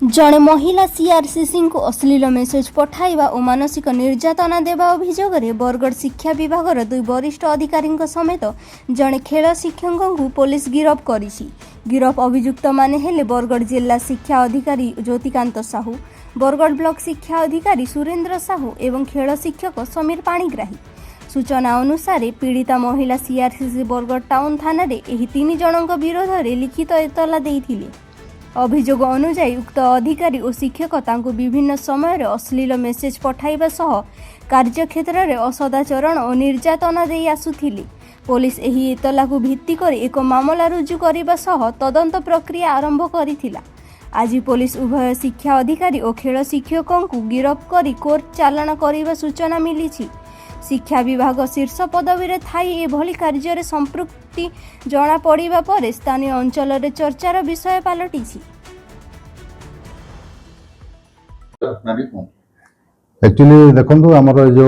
जड़े महिला सीआरसीसी को अश्लील मेसेज पठाइबा और मानसिक निर्यातना देवा अभियोग में बरगढ़ शिक्षा विभाग दुई वरिष्ठ अधिकारी समेत जड़े खेल शिक्षक को पुलिस गिरफ कर गिरफ अभियुक्त माने हेले बरगढ़ जिला शिक्षा अधिकारी ज्योतिकांत साहू, बरगढ़ ब्लॉक शिक्षा अधिकारी सुरेंद्र साहू एवं खेल शिक्षक समीर पाणिग्राही। सूचना अनुसार पीड़िता महिला सीआरसीसी बरगढ़ टाउन थाना एही 3 जनक विरोध में लिखित एतला देइथिले। अभियोग अनुसार उक्त अधिकारी और शिक्षक तांको विभिन्न समय अश्लील मेसेज पठाइबा सह कार्यक्षेत्र में असदाचरण और निर्यातना दे आसुथिले। पुलिस एही एतला को भित्ति कर एक मामला रुजु करने सह तदंत प्रक्रिया आरंभ करिथिला। आज पुलिस उभय शिक्षा अधिकारी और खेल शिक्षकों को गिरफ कर कोर्ट चालाण करने सूचना मिली। शिक्षा विभाग शीर्ष पदवी रे थाई एभली कार्य रे संपृक्ति जना पड़िबा पर स्थानीय अंचल रे चर्चार विषय पलटिछि। एक्चुअली देखो आमर जो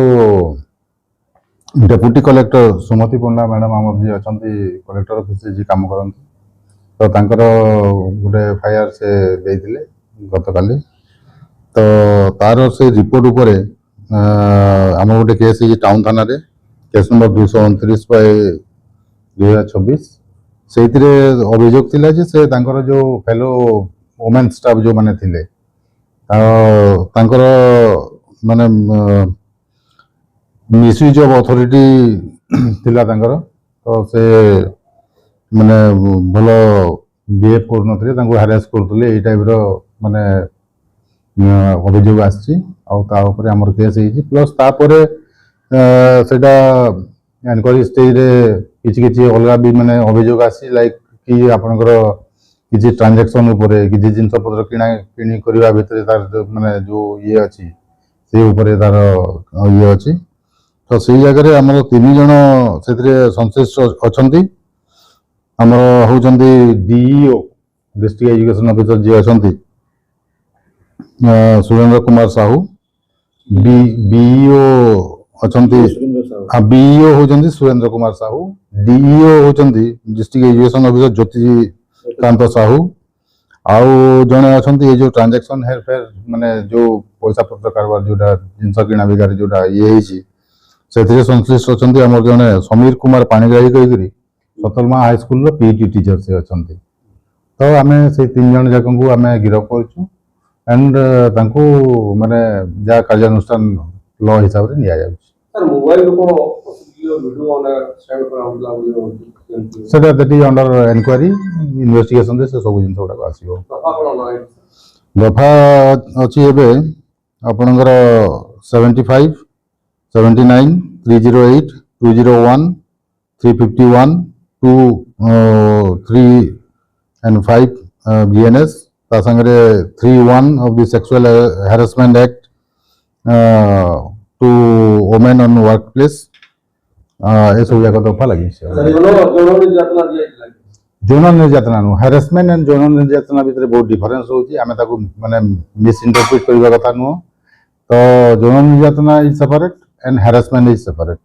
डेप्यूटी कलेक्टर सुमति पंडा मैडम आम जी अच्छा कलेक्टर ऑफिस जी कम करते तो तांकर गोटे एफआईआर से देइथिले गत काली तो तार से रिपोर्ट उपर आम गोटे केस टाउन थाना रे केस नंबर 229/2026 से अभियोग थिला जे से तांकर जो फेलो वुमेन स्टाफ जो माने थिले तांकर माने मिसयूज ऑफ अथॉरिटी थिला तांकर तो से माने भल बिहेव करनथले तांको हैरेस करथले ए टाइप रो माने अभियोग आछि आ ता ऊपर हमर केस हेछि प्लस ता परे सेटा एनक्वायरी स्टेज रे किछि किछि अलगा भी माने अभियोग आछि लाइक कि आपनकर किछि ट्रांजैक्शन ऊपर किछि जिंस पत्र किना किनी करबा भितरे तार माने जो ये अछि से ऊपर तार ये अछि तो सेही जगह रे हमर 3 जण सेतरे संश्लिष्ट अछंती। हमर होचंती डीईओ डिस्ट्रिक्ट एजुकेशन ऑफिसर जे अछंती सुरेंद्र कुमार साहू, बीईओ अछंती बीईओ होचंती सुरेंद्र कुमार साहू, डीईओ होचंती district education officer Jyotikant Sahu आउ जने अछंती ये जो ट्रांजैक्शन हेर फेर माने जो पैसा पत्र कारबार जोटा जिंस किना बिगार जोटा ये हेछि सेथिरे संश्लिष्ट अछंती हमर जने समीर कुमार पाणिग्राही कहिकरी सतलमा हाई स्कूल रो पीटी टीचर से अछंती तो आमे से 3 जण जाक को आमे गिरफ करछु एंड तांको माने जा कार्यानुष्ठान लॉ हिसाब रे निया जाउछ। सर मोबाइल को वीडियो ऑन सेंड कराउला सेटा that is under inquiry investigation से सब जिंस उडा आसीबो। दफा अछि एबे आपनकर 75 79 308 201 351 2 3 and 5 BNS ता संगे 31 of the Sexual Harassment Act to women on workplace ए सब जगह दफा लगी जौन निर्यातना नु हैरेसमेंट एंड जौन निर्यातना भितर बहुत डिफरेंस होची आमे ताको माने मिस इंटरप्रेट करबा कथा नु तो जौन निर्यातना is separate and harassment is separate.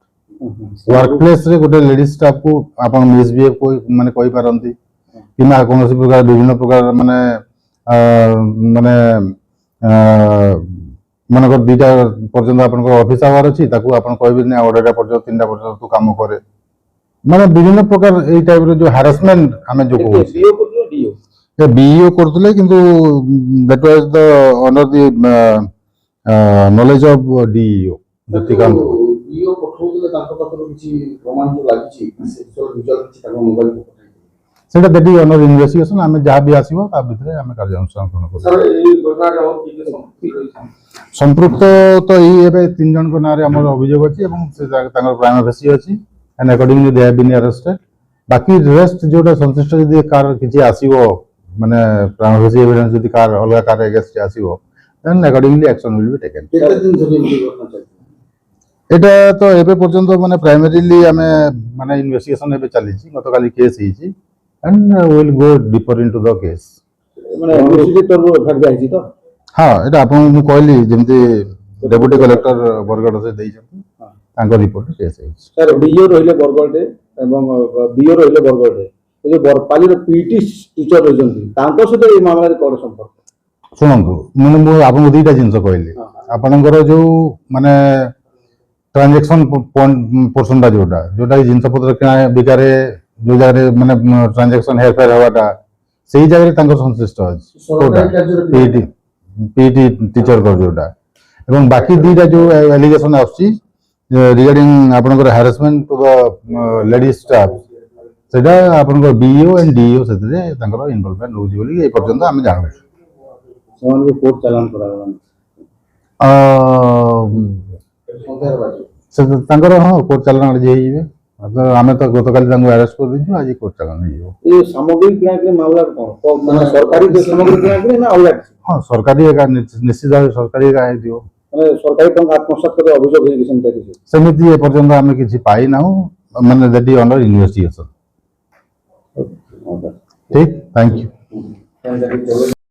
Workplace रे गोटे लेडीज स्टाफ को आपन मिसबिहेव को माने कहि पारंती किना कोनोसी प्रकार विभिन्न प्रकार माने माने मानक 2टा पर्यंत आपन ऑफिस आवर अछि ताकू आपन कहबि नै ऑर्डर पर्यंत 3टा पर्यंत तू काम करे माने विभिन्न प्रकार ए टाइप रो जो हैरेसमेंट हमें जो को बीईओ करतले किंतु that was the under the knowledge of DEO Jyotikant BEO पठौले तांको पत्र किछि प्रमाण जो लागिछि सेक्सुअल रिजल्ट किछि ताको मोबाइल को सेटा दैट इज अंडर इन्वेस्टिगेशन हमें जहां भी आसीबो ता भितरे हमें कार्यानुष्ठान करनो सर ए घटना रे और कि संपृक्त तो ई एबे 3 जन को नारे हमर अभियोग अछि एवं से तांगर प्राइम फेसी अछि and accordingly they have been arrested. बाकी रेस्ट जोटा संश्लिष्ट जदी कार किछि आसीबो माने प्राइम फेसी एविडेंस जदी कार अलगा कार अगेंस्ट आसीबो then accordingly action will be taken. केते दिन धरि घटना चलछि एटा तो एबे पर्यंत माने प्राइमरीली हमें माने इन्वेस्टिगेशन एबे चली छी गत काली केस हिची and will go deeper into the case माने इन्वेस्टिगेटर रो फट जाई छी तो हां एटा आपन मु कहली जेमते डेप्यूटी कलेक्टर बरगढ़ से देई छथि तांको रिपोर्ट केस है। सर बीईओ रहिले बरगढ़ रे एवं बीईओ रहिले बरगढ़ रे जो बरपाली रो पीटी टीचर रहजंती तांको सहित ए मामला रे कोन संपर्क ଶୁଣନ୍ତୁ ମାନେ ମୁଁ ଆପଣଙ୍କୁ ଦୁଇଟା ଜିନିଷ କହିଲି ଆପଣଙ୍କର ଯୋଉ ମାନେ ଟ୍ରାଞ୍ଜାକ୍ସନ ପୋର୍ସନଟା ଯୋଉଟା କି ଜିନିଷ ପତ୍ର କିଣା ବିକାରେ ଯୋଉ ଜାଗାରେ ମାନେ ଟ୍ରାଞ୍ଜାକ୍ସନ ହେରଫେର ହବାଟା ସେଇ ଜାଗାରେ ତାଙ୍କର ସଂଶ୍ଳିଷ୍ଟ ଅଛି କୋଉଟା ପିଇଟି ପିଇଟି ଟିଚରଙ୍କର ଯୋଉଟା ଏବଂ ବାକି ଦୁଇଟା ଯୋଉ ଆଲିଗେସନ ଆସୁଛି ରିଗାର୍ଡିଂ ଆପଣଙ୍କର harassment to the ladies staff ସେଟା ଆପଣଙ୍କର ବିଇଓ ଏଣ୍ଡ ଡିଇଓ ସେଥିରେ ତାଙ୍କର ଇନଭଲଭମେଣ୍ଟ ରହୁଛି ବୋଲି ଏ ପର୍ଯ୍ୟନ୍ତ ଆମେ ଜାଣୁଛୁ ସେମାନଙ୍କୁ କୋର୍ଟ ଚାଲାଣ କରାଗଲାଣି ସନ୍ଦେହ ବାଜି ତାଙ୍କର ହଁ କୋର୍ଟ ଚାଲାଣ ଆଜି ହେଇଯିବେ ଆମେ ତ ଗତକାଲି ତାଙ୍କୁ ଆରେଷ୍ଟ କରିଦେଇଛୁ ଆଜି କୋର୍ଟ ଚାଲାଣ ହେଇଯିବ ଏ ସାମଗ୍ରୀ କିଣାକିଣି ମାମଲା କଣ ମାନେ ସରକାରୀ ସାମଗ୍ରୀ କିଣାକିଣି ନା ଅଲଗା କିଛି ହଁ ସରକାରୀ ଏକା ନିଶ୍ଚିତ ଭାବେ ସରକାରୀ ଏକା ହେଇଥିବ ମାନେ ସରକାରୀ ଟଙ୍କା ଆତ୍ମସାତ କରିବା ଅଭିଯୋଗ ହେଇକି ସେମିତି କିଛି ସେମିତି ଏପର୍ଯ୍ୟନ୍ତ ଆମେ କିଛି ପାଇନାହୁଁ ମାନେ ଦ୍ୟାଟ୍ ଇଜ୍ ଅଣ୍ଡର ଇନଭେଷ୍ଟିଗେସନ ଠିକ ଥ୍ୟାଙ୍କ ୟୁ